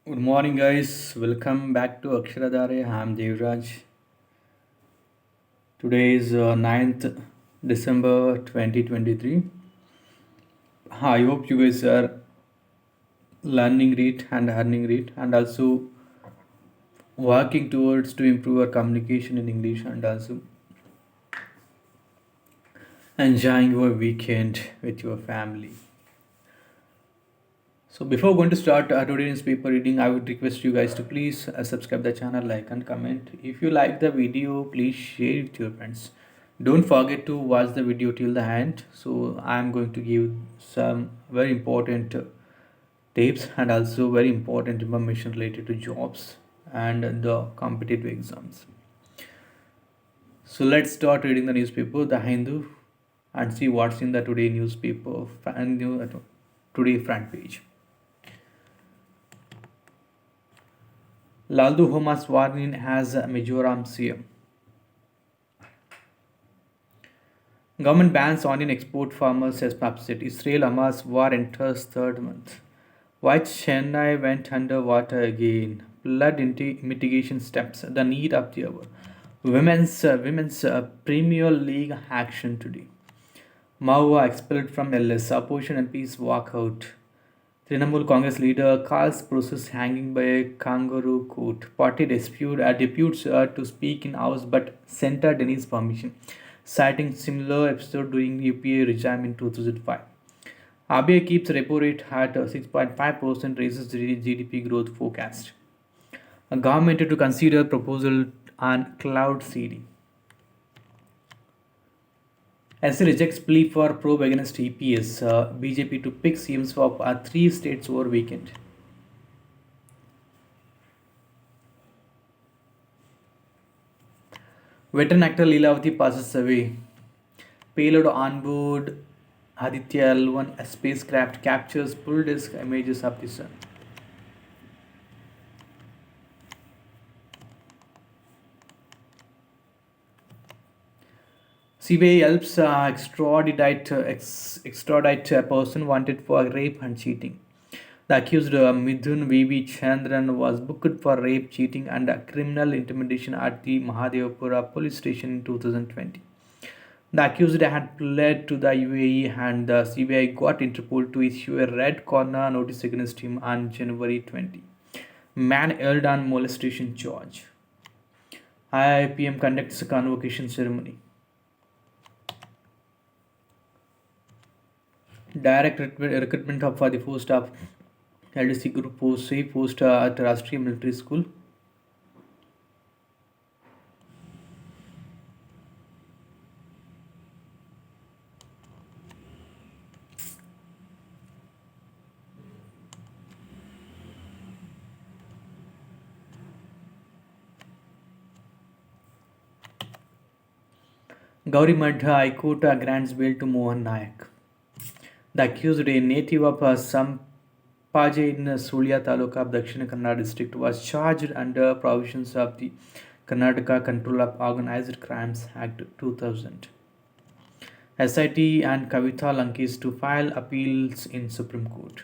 Good morning, guys. Welcome back to Aksharadhare. I'm Devraj. Today is 9th December 2023. I hope you guys are learning read and earning read and also working towards to improve our communication in English and also enjoying your weekend with your family. So before going to start today's paper reading, I would request you guys to please subscribe the channel, like and comment. If you like the video, please share it with your friends. Don't forget to watch the video till the end. So I'm going to give some very important tips and also very important information related to jobs and the competitive exams. So let's start reading the newspaper, The Hindu, and see what's in the today newspaper and today front page. Laldu Homa sworn in as Mizoram CM. Government bans onion export farmers as upset. Israel Hamas war enters third month. Why Chennai went underwater again? Flood mitigation steps. The need of the hour. Women's Premier League action today. Maua expelled from LS. Opposition MPs walk out. Trinamool Congress leader calls process hanging by a kangaroo court. Party deputes to speak in House but Centre denies permission, citing similar episode during UPA regime in 2005. RBI keeps repo rate at 6.5%, raises GDP growth forecast. A government to consider proposal on cloud seeding. SC rejects plea for probe against EPS. BJP to pick CMs for three states over weekend. Veteran actor Leelavati passes away. Payload on board Aditya L1 spacecraft captures full disk images of the sun. CBI helps extradite a person wanted for rape and cheating. The accused Midhun V.V. Chandran was booked for rape, cheating, and criminal intimidation at the Mahadevapura police station in 2020. The accused had pled to the UAE, and the CBI got Interpol to issue a red corner notice against him on January 20. Man held on molestation charge. IIPM conducts a convocation ceremony. Direct recruitment for the post of LDC Group post, say post at Rashtriya Military School. Gauri Madha High Court grants bail to Mohan Nayak. The accused, a native of Sampaje in Sulia Taluka of Dakshina Kannada district, was charged under provisions of the Karnataka Control of Organized Crimes Act 2000. SIT and Kavita Lankis to file appeals in Supreme Court.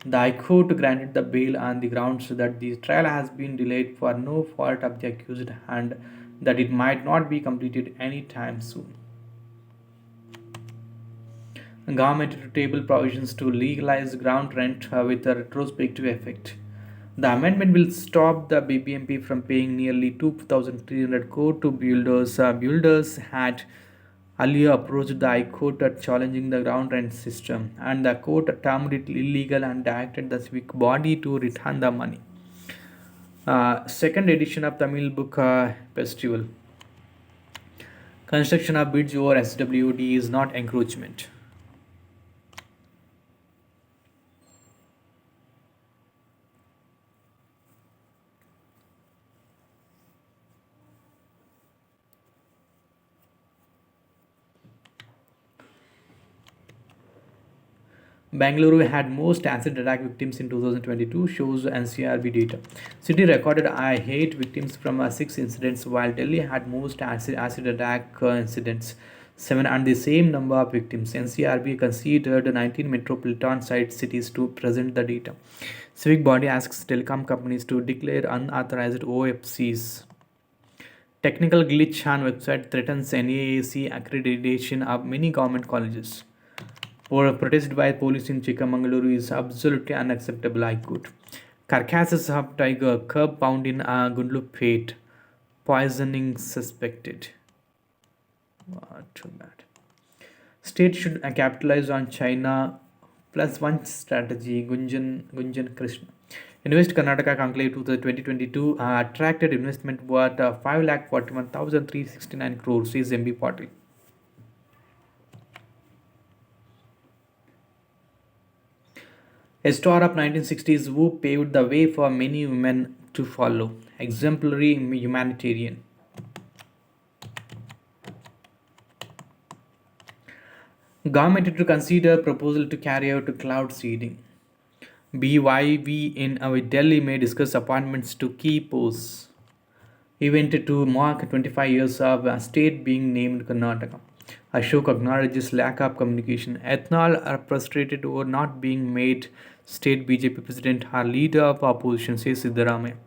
The High Court granted the bail on the grounds that the trial has been delayed for no fault of the accused and that it might not be completed any time soon. Government to table provisions to legalize ground rent with a retrospective effect. The amendment will stop the BBMP from paying nearly 2,300 crore to builders. Builders had earlier approached the High Court at challenging the ground rent system, and the court termed it illegal and directed the civic body to return the money. Second edition of Tamil Book Festival. Construction of bridge over SWD is not encroachment. Bangalore had most acid attack victims in 2022, shows NCRB data. City recorded 8 victims from 6 incidents, while Delhi had most acid attack incidents. 7 and the same number of victims. NCRB considered 19 metropolitan site cities to present the data. Civic body asks telecom companies to declare unauthorized OFCs. Technical glitch on website threatens NAAC accreditation of many government colleges. Protest by police in Chikmagaluru is absolutely unacceptable, I quote. Carcasses of tiger, cub found in Gundlupet, poisoning suspected. Too bad. State should capitalize on China plus one strategy, Gunjan Krishna. Invest Karnataka Conclave to the 2022 attracted investment worth 5,41,369 crores, says MB Patil. A star of 1960s who paved the way for many women to follow. Exemplary humanitarian. Government to consider proposal to carry out cloud seeding. BYV in Delhi may discuss appointments to key posts. Event to mark 25 years of state being named Karnataka. Ashok acknowledges lack of communication. Ethnal are frustrated over not being made state BJP president or leader of opposition, says Siddaramaiah.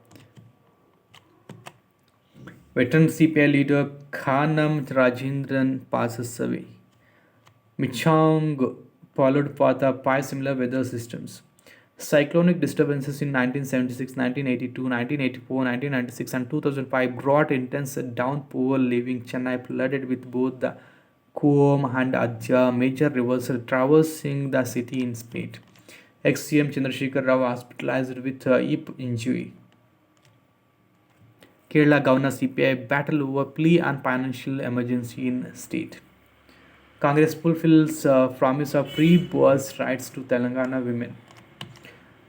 Veteran CPI leader Khanam Rajendran passes away. Michong followed path of five similar weather systems. Cyclonic disturbances in 1976, 1982, 1984, 1996, and 2005 brought intense downpour, leaving Chennai flooded with both the Kuom and Adja major rivers traversing the city in spate. Ex-CM Chandrasekhar Rao hospitalized with hip injury. Kerala Governor CPI battle over plea and financial emergency in state. Congress fulfills promise of free bus rides to Telangana women.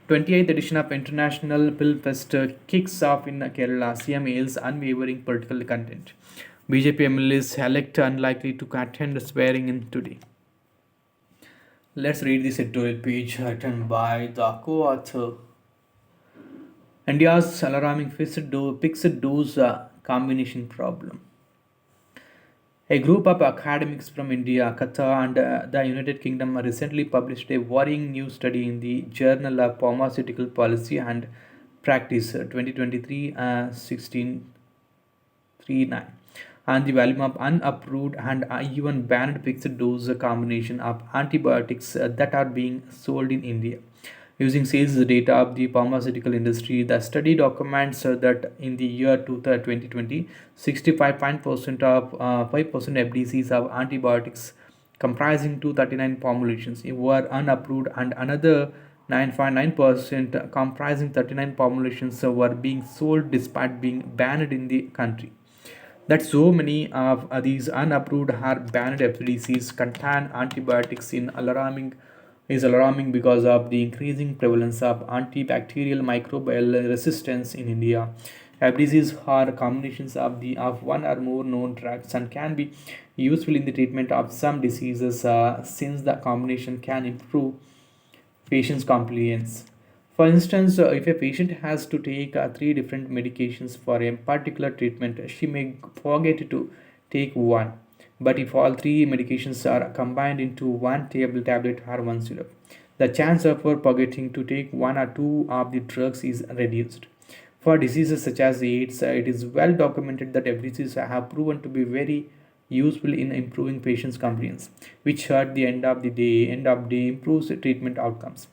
28th edition of International Film Fest kicks off in Kerala. CM hails unwavering political content. BJP MLAs elect unlikely to attend swearing in today. Let's read this editorial page written by the co-author. India's alarming fixed dose combination problem. A group of academics from India, Qatar, and the United Kingdom recently published a worrying new study in the Journal of Pharmaceutical Policy and Practice 2023 1639 on the volume of unapproved and even banned fixed dose combination of antibiotics that are being sold in India. Using sales data of the pharmaceutical industry, the study documents that in the year 2020, 65% of 5% FDCs of antibiotics comprising 239 formulations were unapproved, and another 9.9% comprising 39 formulations were being sold despite being banned in the country. That so many of these unapproved or banned FDCs contain antibiotics is alarming because of the increasing prevalence of antibacterial microbial resistance in India. FDCs are combinations of one or more known drugs and can be useful in the treatment of some diseases since the combination can improve patient's compliance. For instance, if a patient has to take three different medications for a particular treatment, she may forget to take one. But if all three medications are combined into one tablet or one syrup, the chance of her forgetting to take one or two of the drugs is reduced. For diseases such as AIDS, it is well documented that FDCs have proven to be very useful in improving patients' compliance, which at the end of day improves treatment outcomes.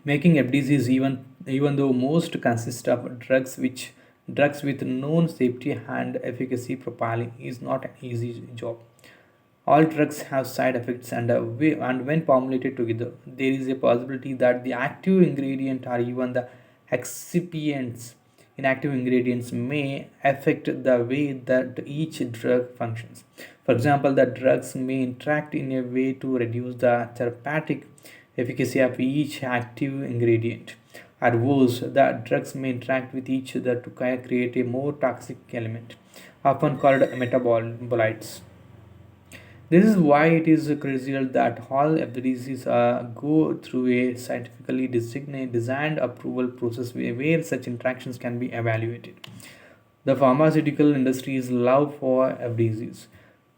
Making FDCs even though most consist of drugs with known safety and efficacy profiling is not an easy job. All drugs have side effects, and when formulated together, there is a possibility that the active ingredient or even the excipients inactive ingredients may affect the way that each drug functions. For example, the drugs may interact in a way to reduce the therapeutic efficacy of each active ingredient. Or worse, the drugs may interact with each other to create a more toxic element, often called metabolites. This is why it is crucial that all FDCs go through a scientifically designed approval process where such interactions can be evaluated. The pharmaceutical industry's love for FDCs.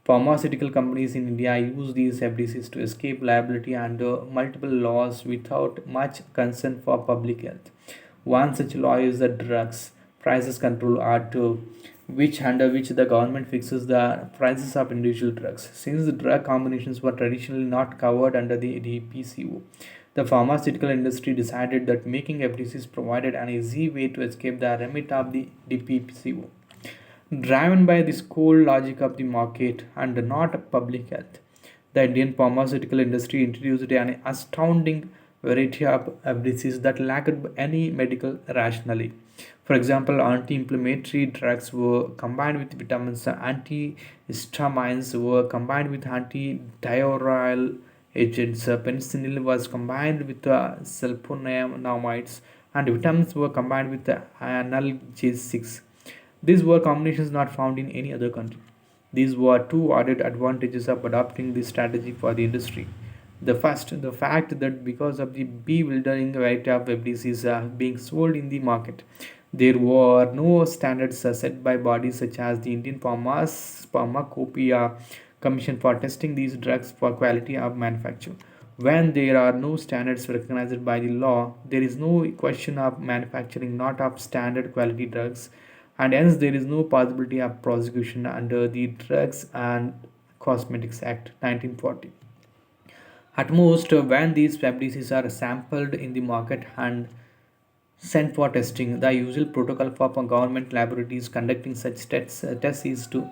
Pharmaceutical companies in India use these FDCs to escape liability under multiple laws without much concern for public health. One such law is the Drugs Prices Control Act, which under which the government fixes the prices of individual drugs. Since the drug combinations were traditionally not covered under the DPCO, the pharmaceutical industry decided that making FDCs provided an easy way to escape the remit of the DPCO. Driven by this cold logic of the market and not public health, the Indian pharmaceutical industry introduced an astounding variety of diseases that lacked any medical rationale. For example, anti-inflammatory drugs were combined with vitamins, antihistamines were combined with antidiarrheal agents, penicillin was combined with sulfonamides, and vitamins were combined with analgesics. These were combinations not found in any other country. These were two added advantages of adopting this strategy for the industry. The first, the fact that because of the bewildering variety of FDCs being sold in the market, there were no standards set by bodies such as the Indian Pharmacopoeia Commission for testing these drugs for quality of manufacture. When there are no standards recognized by the law, there is no question of manufacturing not of standard quality drugs, and hence there is no possibility of prosecution under the Drugs and Cosmetics Act 1940. At most, when these fabrics are sampled in the market and sent for testing, the usual protocol for government laboratories conducting such tests is to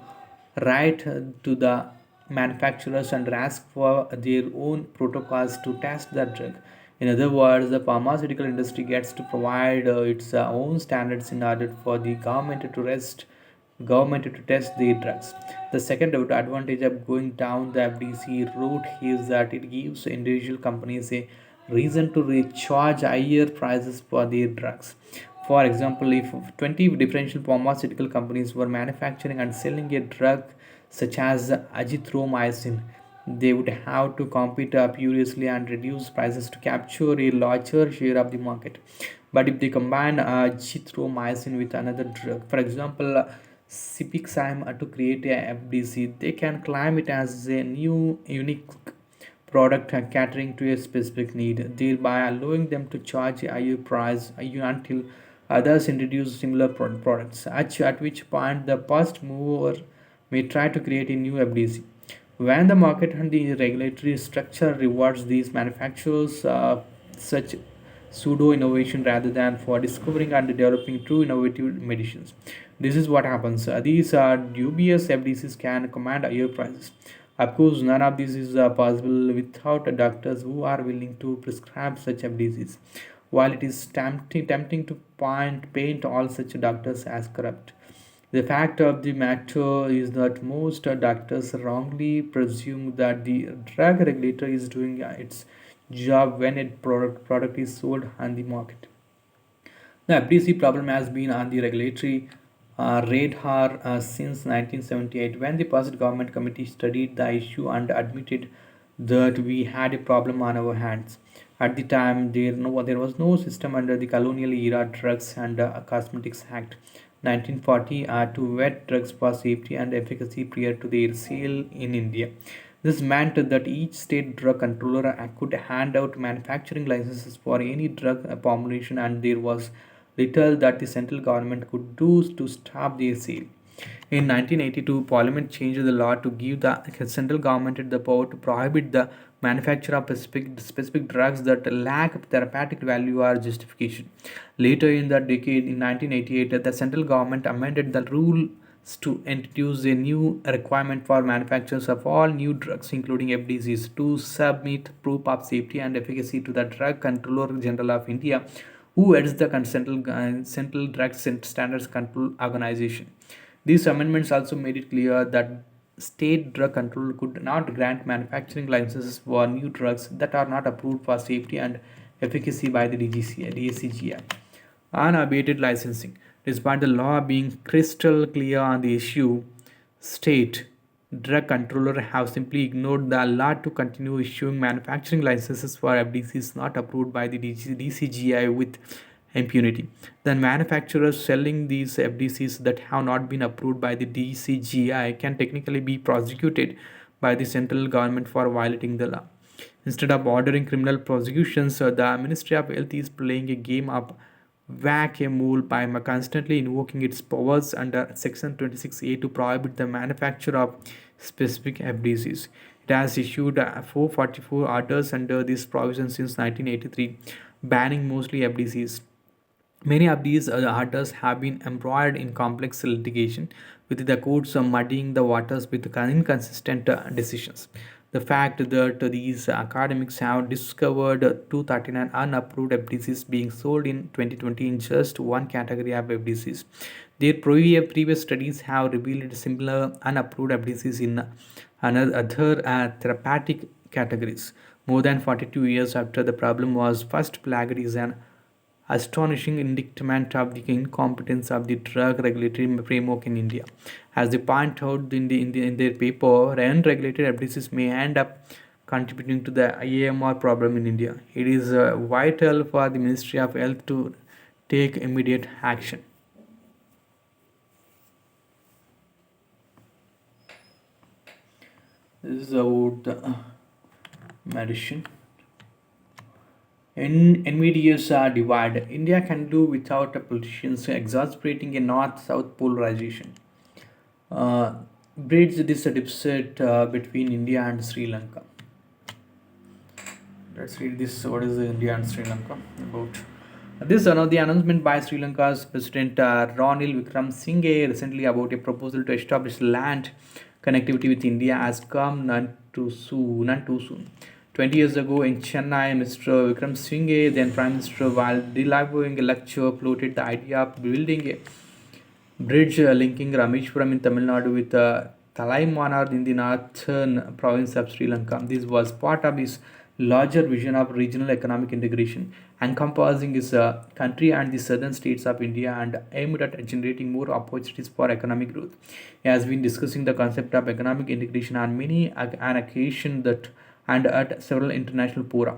write to the manufacturers and ask for their own protocols to test the drug. In other words, the pharmaceutical industry gets to provide its own standards in order for the government to test their drugs. The second advantage of going down the FDC route is that it gives individual companies a reason to recharge higher prices for their drugs. For example, if 20 differential pharmaceutical companies were manufacturing and selling a drug such as azithromycin, they would have to compete furiously and reduce prices to capture a larger share of the market. But if they combine azithromycin with another drug, for example, Cipixime, to create a FDC, they can claim it as a new unique product catering to a specific need, thereby allowing them to charge a higher price until others introduce similar products, at which point the first mover may try to create a new FDC. When the market and the regulatory structure rewards these manufacturers such pseudo innovation rather than for discovering and developing true innovative medicines. This is what happens. These dubious FDCs can command higher prices. Of course, none of this is possible without doctors who are willing to prescribe such FDCs. While it is tempting to paint all such doctors as corrupt, the fact of the matter is that most doctors wrongly presume that the drug regulator is doing its job when a product is sold on the market. The FDC problem has been on the regulatory radar since 1978 when the past government committee studied the issue and admitted that we had a problem on our hands. At the time, there was no system under the colonial era Drugs and Cosmetics Act 1940 to vet drugs for safety and efficacy prior to their sale in India. This meant that each state drug controller could hand out manufacturing licenses for any drug formulation, and there was little that the central government could do to stop their sale. In 1982, Parliament changed the law to give the central government the power to prohibit the manufacture of specific drugs that lack therapeutic value or justification. Later in the decade, in 1988, the central government amended the rules to introduce a new requirement for manufacturers of all new drugs, including FDCs, to submit proof of safety and efficacy to the Drug Controller General of India, who heads the Central Drug Standards Control Organization. These amendments also made it clear that state drug control could not grant manufacturing licenses for new drugs that are not approved for safety and efficacy by the DCGI. Unabated licensing. Despite the law being crystal clear on the issue, state drug controllers have simply ignored the law to continue issuing manufacturing licenses for FDCs not approved by the DCGI with impunity. The manufacturers selling these FDCs that have not been approved by the DCGI can technically be prosecuted by the central government for violating the law. Instead of ordering criminal prosecutions, the Ministry of Health is playing a game of whack-a-mole by constantly invoking its powers under Section 26A to prohibit the manufacture of specific FDCs. It has issued 444 orders under this provision since 1983, banning mostly FDCs. Many of these orders have been embroiled in complex litigation, with the courts muddying the waters with inconsistent decisions. The fact that these academics have discovered 239 unapproved FDCs being sold in 2020 in just one category of FDCs. Their previous studies have revealed similar unapproved FDCs in other therapeutic categories. More than 42 years after the problem was first flagged is an astonishing indictment of the incompetence of the drug regulatory framework in India. As they point out in their paper, unregulated FDCs may end up contributing to the AMR problem in India. It is vital for the Ministry of Health to take immediate action. This is about the medicine. In envidious divide, India can do without politicians exasperating a north-south polarization. Uh, Bridge this deficit between India and Sri Lanka. Let's read this. What is India and Sri Lanka about? This is the announcement by Sri Lanka's President Ranil Wickremesinghe recently about a proposal to establish land connectivity with India has come none too soon. None too soon. 20 years ago in Chennai, Mr. Wickremesinghe, then Prime Minister, while delivering a lecture, floated the idea of building a bridge linking Rameshwaram in Tamil Nadu with Talaimanar in the northern province of Sri Lanka. This was part of his larger vision of regional economic integration, encompassing his country and the southern states of India and aimed at generating more opportunities for economic growth. He has been discussing the concept of economic integration on many an occasion that and at several international fora.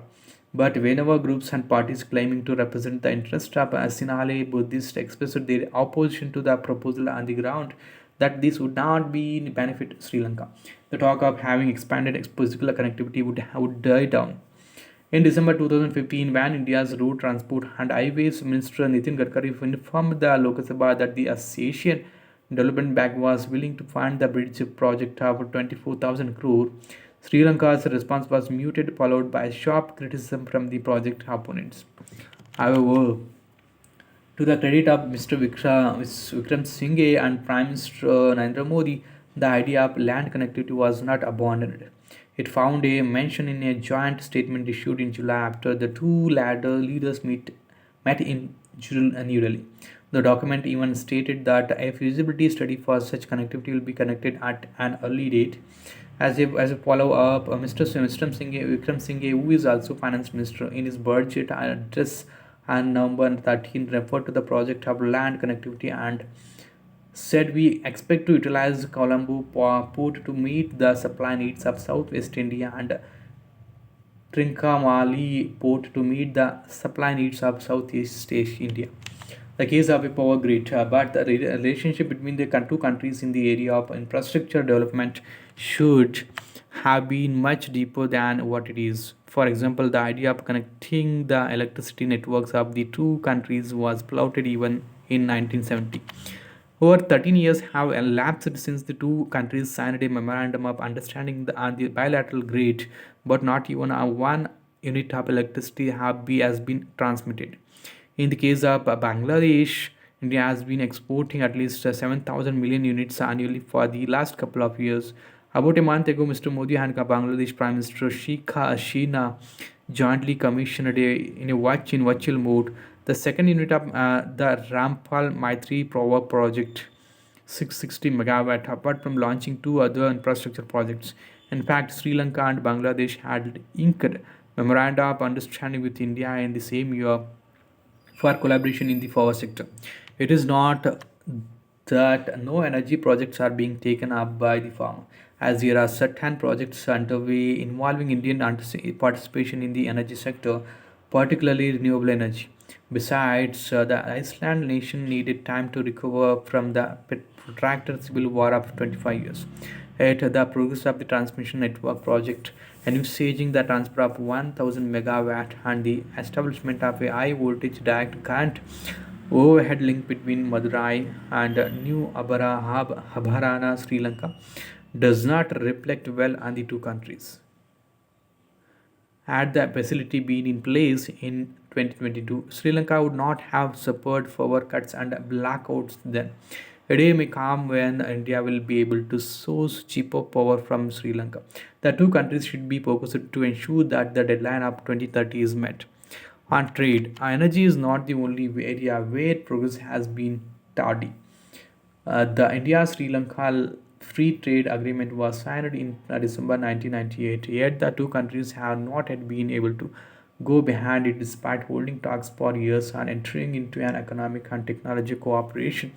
But whenever groups and parties claiming to represent the interest of Sinhale Buddhists expressed their opposition to the proposal on the ground that this would not be in benefit Sri Lanka, the talk of having expanded physical connectivity would die down. In December 2015, when India's Road Transport and Highways Minister Nitin Gadkari informed the Lok Sabha that the Asian Development Bank was willing to fund the bridge project of 24,000 crore, Sri Lanka's response was muted, followed by sharp criticism from the project opponents. However, to the credit of Mr. Vikram Singhe and Prime Minister Narendra Modi, the idea of land connectivity was not abandoned. It found a mention in a joint statement issued in July after the two latter leaders met in New Delhi. The document even stated that a feasibility study for such connectivity will be conducted at an early date. As a follow-up, Mr. Vikram Singhe, who is also finance minister, in his budget address on November 13 referred to the project of land connectivity and said we expect to utilize Colombo port to meet the supply needs of Southwest India and Trincomalee port to meet the supply needs of Southeast India. The case of a power grid, but the relationship between the two countries in the area of infrastructure development should have been much deeper than what it is. For example, the idea of connecting the electricity networks of the two countries was floated even in 1970. Over 13 years have elapsed since the two countries signed a memorandum of understanding on the bilateral grid, but not even one unit of electricity has been transmitted. In the case of Bangladesh, India has been exporting at least 7,000 million units annually for the last couple of years. About a month ago, Mr. Modi and Bangladesh Prime Minister Sheikh Hasina jointly commissioned in a watch in virtual mode the second unit of the Rampal Maitri Power Project, 660 megawatt, apart from launching two other infrastructure projects. In fact, Sri Lanka and Bangladesh had inked memoranda of understanding with India in the same year for collaboration in the power sector. It is not that no energy projects are being taken up by the farmer, as there are certain projects underway involving Indian participation in the energy sector, particularly renewable energy. Besides, the Iceland nation needed time to recover from the protracted civil war of 25 years. Yet, the progress of the transmission network project, envisaging the transfer of 1000 megawatt and the establishment of a high voltage direct current overhead link between Madurai and New Abharana, Sri Lanka, does not reflect well on the two countries. Had the facility been in place in 2022, Sri Lanka would not have suffered power cuts and blackouts then. A day may come when India will be able to source cheaper power from Sri Lanka. The two countries should be focused to ensure that the deadline of 2030 is met. On trade, energy is not the only area where progress has been tardy. The India-Sri Lanka Free Trade Agreement was signed in December 1998, yet the two countries have not yet been able to go behind it despite holding talks for years and entering into an economic and technology cooperation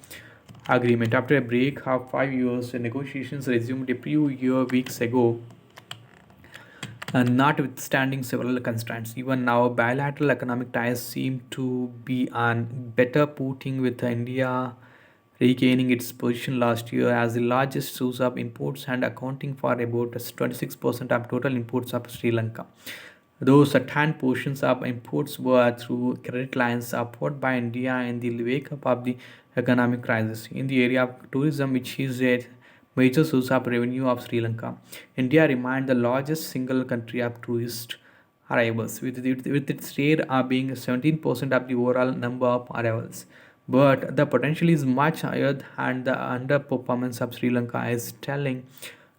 agreement. After a break of 5 years, the negotiations resumed a few weeks ago, notwithstanding several constraints. Even now, bilateral economic ties seem to be on better footing with India regaining its position last year as the largest source of imports and accounting for about 26% of total imports of Sri Lanka. Though certain portions of imports were through credit lines supported by India in the wake up of the economic crisis. In the area of tourism, which is a major source of revenue of Sri Lanka, India remained the largest single country of tourist arrivals, with its rate being 17% of the overall number of arrivals. But the potential is much higher, and the underperformance of Sri Lanka is telling,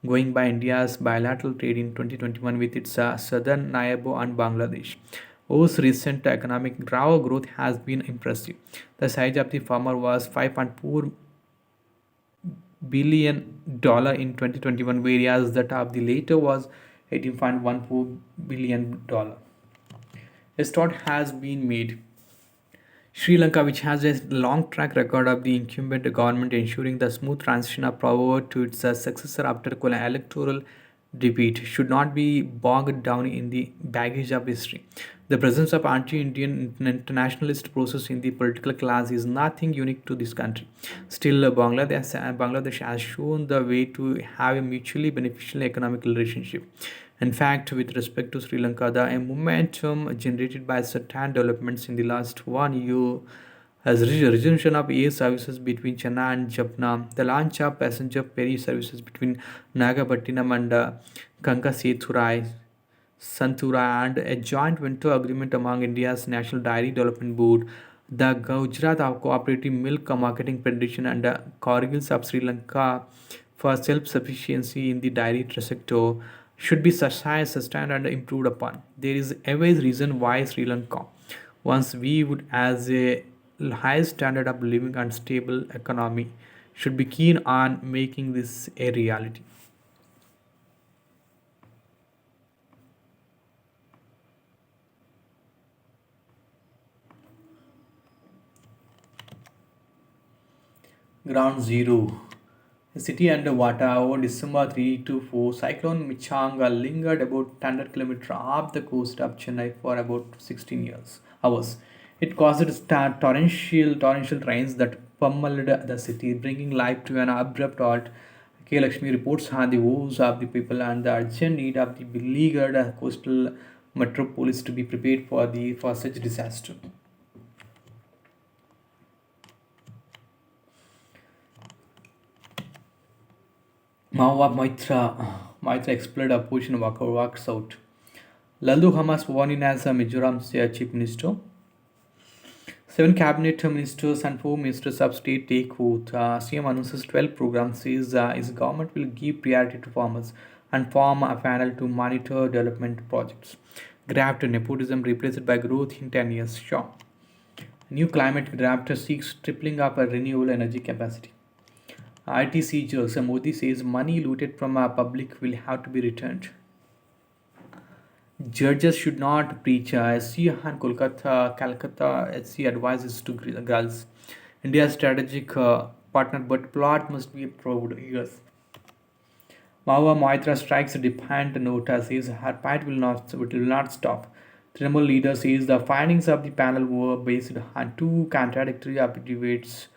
going by India's bilateral trade in 2021 with its southern neighbor and Bangladesh. Whose recent economic raw growth has been impressive. The size of the farmer was 5.4 billion in 2021, whereas that of the later was 18.14 billion. A start has been made. Sri Lanka, which has a long track record of the incumbent government ensuring the smooth transition of power to its successor after electoral defeat, should not be bogged down in the baggage of history. The presence of anti-Indian internationalist process in the political class is nothing unique to this country. Still, Bangladesh has shown the way to have a mutually beneficial economic relationship. In fact, with respect to Sri Lanka, the momentum generated by certain developments in the last 1 year as resumption of air services between Chennai and Jaffna, the launch of passenger ferry services between Nagapattinam and Kankasethurai, Santura, and a joint venture agreement among India's National Dairy Development Board, the Gujarat Cooperative Milk Marketing Federation, and the Corgils of Sri Lanka for self-sufficiency in the dairy sector should be sustained and improved upon. There is always reason why Sri Lanka, once viewed as a high standard of living and stable economy, should be keen on making this a reality. Ground Zero. The city under water over December 3 to 4, Cyclone Michanga lingered about 100 kilometers off the coast of Chennai for about 16 hours. It caused torrential rains that pummeled the city, bringing life to an abrupt halt. K. Lakshmi reports on the woes of the people and the urgent need of the beleaguered coastal metropolis to be prepared for such disaster. Maitra exploded a portion walks out. Laldu Hamas sworn in as a Mizoram's chief minister. Seven cabinet ministers and four ministers of state take oath. CM announces 12 programs, says his government will give priority to farmers and form a panel to monitor development projects. Graft nepotism replaced by growth in 10 years. Sure. New climate draft seeks tripling up a renewable energy capacity. ITC jokes, Modi says money looted from our public will have to be returned. Judges should not preach. SC and Calcutta SC advises to girls. India's strategic partner, but plot must be approved. Yes. Mawa Moitra strikes a defiant note, says her fight will not stop. Trinamool leader says the findings of the panel were based on two contradictory affidavits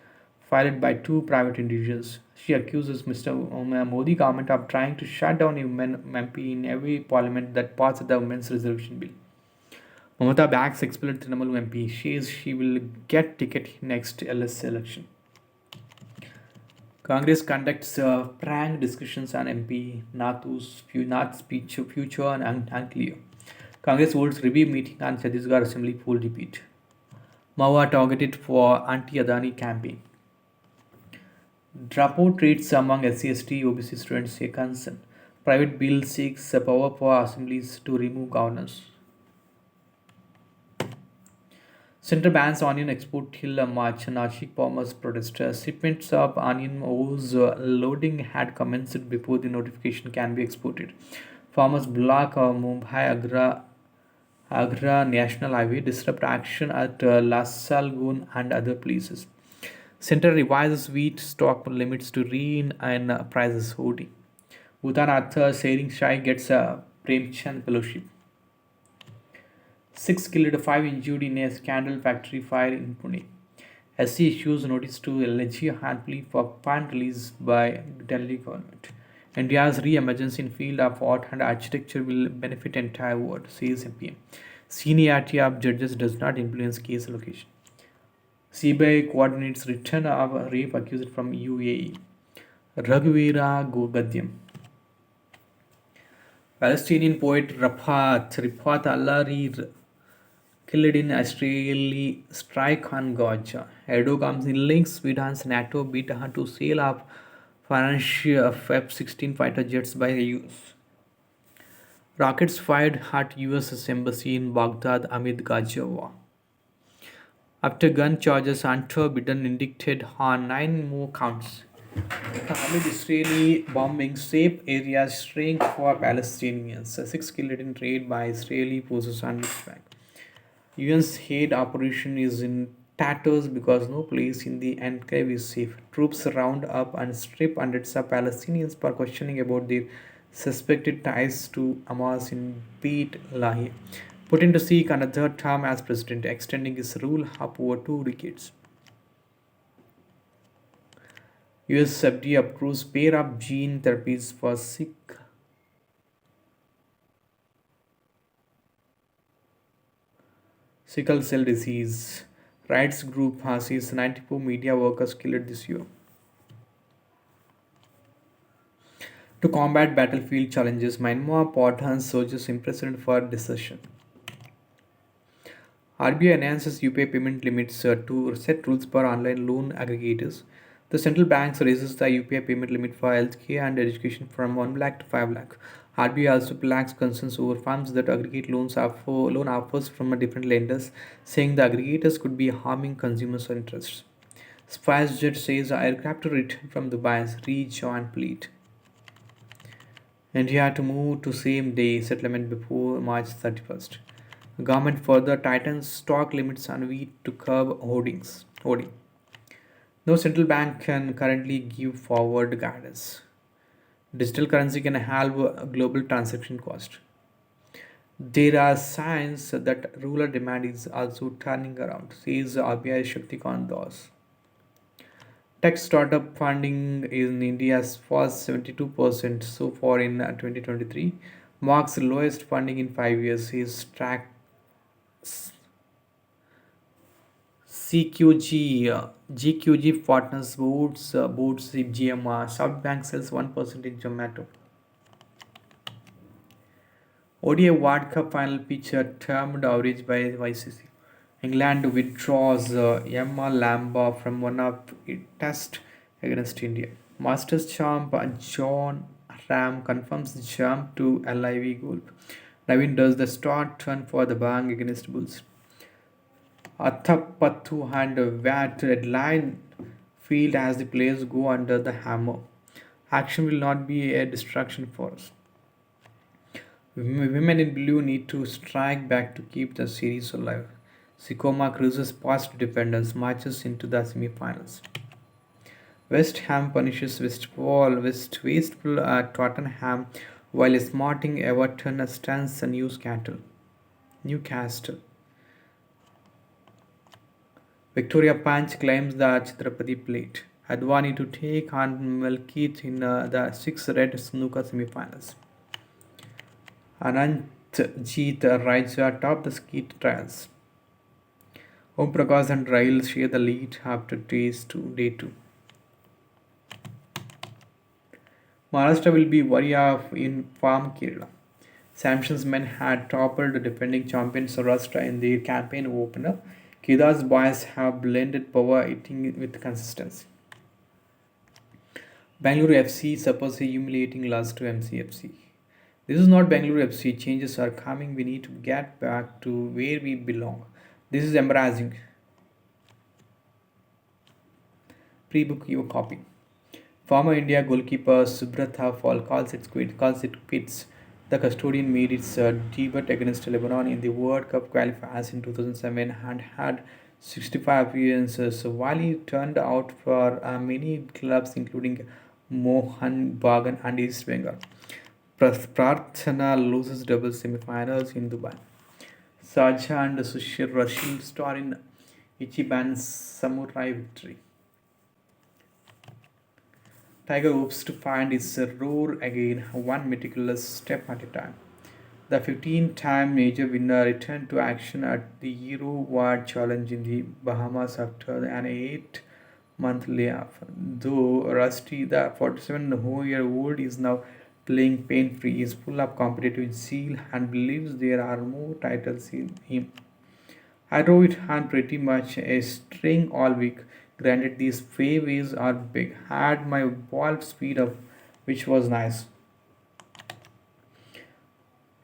filed by two private individuals. She accuses Mr. Modi government of trying to shut down a women MP in every parliament that passed the Women's Reservation Bill. Mamata backs expelled Trinamool MP. She says she will get ticket next LS election. Congress conducts prank discussions on MP Nath's speech future and unclear. Congress holds review meeting on Chhattisgarh Assembly poll repeat. Mawa targeted for anti-Adani campaign. Dropout rates among SC/ST OBC students a concern. Private bill seeks a power for assemblies to remove governors. Center bans onion export till March. Nashik farmers protest. Shipments of onion whose loading had commenced before the notification can be exported. Farmers block Mumbai Agra National Highway, disrupt action at Lasalgun and other places. Center revises wheat stock limits to rein in prices holding. Bhutan author Sering Shai gets a Premchand Fellowship. Six killed, five injured in a scandal factory fire in Pune. SC issues notice to LG handfully for fund released by Delhi government. India's re-emergence in field of art and architecture will benefit entire world, says MPM. Seniority of judges does not influence case allocation. CBI coordinates return of rape accused from UAE. Raghuveera Gadyam. Palestinian poet Rifat Allahi killed in Israeli strike on Gaza. Erdogan's links Sweden's NATO bid to sale of financial F-16 fighter jets by the US. Rockets fired at US embassy in Baghdad amid Gaza war. After gun charges, Hunter Biden indicted on 9 more counts. Amid Israeli bombing, safe areas shrink for Palestinians. Six killed in raid by Israeli forces on West Bank. UN's aid operation is in tatters because no place in the enclave is safe. Troops round up and strip hundreds of Palestinians for questioning about their suspected ties to Hamas in Beit Lahia. Putin to seek another term as president, extending his rule up over 2 decades. US FDA approves pair of gene therapies for sickle cell disease. Rights group has 94 media workers killed this year. To combat battlefield challenges, Myanmar Podhan surges imprisoned for desertion. RBI enhances UPI payment limits to set rules for online loan aggregators. The central bank raises the UPI payment limit for healthcare and education from 1 lakh to 5 lakh. RBI also flags concerns over firms that aggregate loan offers from different lenders, saying the aggregators could be harming consumers' interests. SpiceJet says aircraft to return from Dubai's rejoin fleet. India to move to same day settlement before March 31st. Government further tightens stock limits on wheat to curb hoarding. No central bank can currently give forward guidance. Digital currency can halve global transaction cost. There are signs that rural demand is also turning around, says RBI Shaktikant Das. Tech startup funding in India was 72% so far in 2023, marks the lowest funding in 5 years. His track GQG partners boards GMR. SoftBank sells 1% in Zomato. ODI World Cup final pitch termed average by YCC. England withdraws Emma Lamba from one of its tests against India. Masters champ John Ram confirms jump to LIV Golf. Navin does the start turn for the Bang against Bulls. Athapathu and Wat line field as the players go under the hammer. Action will not be a distraction for us. Women in blue need to strike back to keep the series alive. Sikoma cruises past defenders, marches into the semi-finals. West Ham punishes Wasteful at Tottenham while smarting Everton stands a new scandal. Newcastle. Victoria Punch claims the Chhatrapati plate. Advani to take on Malkit in the six red snooker semi-finals. Anant Jeet Raja top the skeet trials. Om Prakash and Rail share the lead after day two. Maharashtra will be worry of in farm Kerala. Samson's men had toppled the defending champion Saurashtra in their campaign opener. Kedar's boys have blended power hitting with consistency. Bangalore FC suffers a humiliating loss to MCFC. This is not Bangalore FC. Changes are coming. We need to get back to where we belong. This is embarrassing. Pre-book your copy. Former India goalkeeper Subrata Fall calls it quits. The custodian made its debut against Lebanon in the World Cup qualifiers in 2007 and had 65 appearances while he turned out for many clubs including Mohan Bagan and East Bengal. Prarthana loses double semi-finals in Dubai. Saja and Sushil Rashid star in Ichiban's Samurai victory. Tiger hopes to find his roar again, one meticulous step at a time. The 15-time major winner returned to action at the Euroward Challenge in the Bahamas after an 8-month layoff. Though Rusty, the 47-year-old, is now playing pain-free, he is full of competitive zeal and believes there are more titles in him. I drove it on pretty much a string all week. Granted, these fairways are big. Had my ball speed up, which was nice.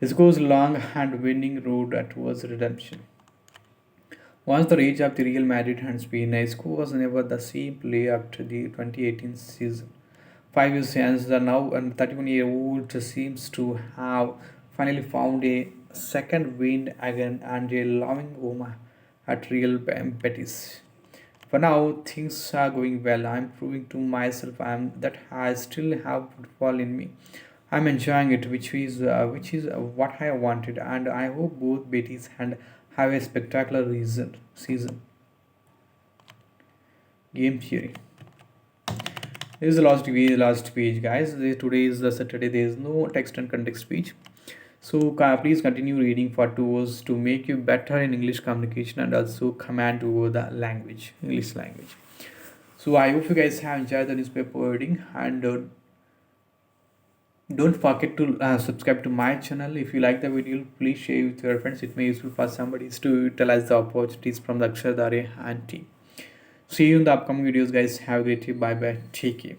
This goes long and winding road towards redemption. Once the rage of the Real Madrid and Spain, Isco was never the same player after the 2018 season. 5 years since, the now 31-year-old seems to have finally found a second wind again and a loving home at Real Betis. For now, things are going well. I'm proving to myself that I still have football in me. I'm enjoying it, which is what I wanted, and I hope both Betis and have a spectacular season. Game theory. This is the last page, guys. Today is the Saturday. There is no text and context speech. So please continue reading for 2 hours to make you better in English communication and also command over the language, English language. So I hope you guys have enjoyed the newspaper reading and don't forget to subscribe to my channel. If you like the video, please share with your friends. It may be useful for somebody to utilize the opportunities from the Akshardhare and team. See you in the upcoming videos, guys. Have a great day. Bye bye. Take care.